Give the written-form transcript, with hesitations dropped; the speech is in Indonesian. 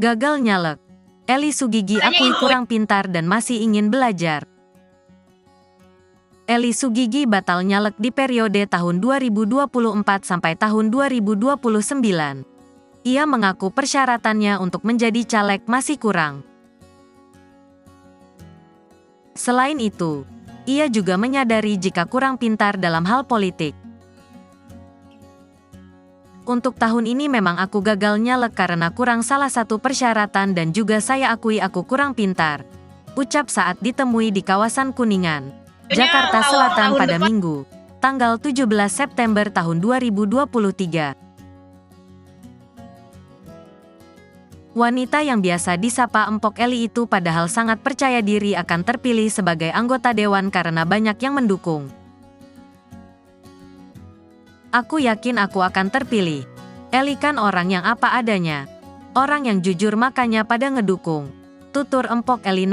Gagal nyalek. Eli Sugigi akui kurang pintar dan masih ingin belajar. Eli Sugigi batal nyalek di periode tahun 2024 sampai tahun 2029. Ia mengaku persyaratannya untuk menjadi caleg masih kurang. Selain itu, ia juga menyadari jika kurang pintar dalam hal politik. Untuk tahun ini memang aku gagal nyalek karena kurang salah satu persyaratan dan juga saya akui aku kurang pintar. Ucap saat ditemui di kawasan Kuningan, Jakarta Selatan pada Minggu, tanggal 17 September tahun 2023. Wanita yang biasa disapa Empok Eli itu padahal sangat percaya diri akan terpilih sebagai anggota dewan karena banyak yang mendukung. Aku yakin aku akan terpilih. Eli kan orang yang apa adanya. Orang yang jujur makanya pada ngedukung. Tutur Empok Eli.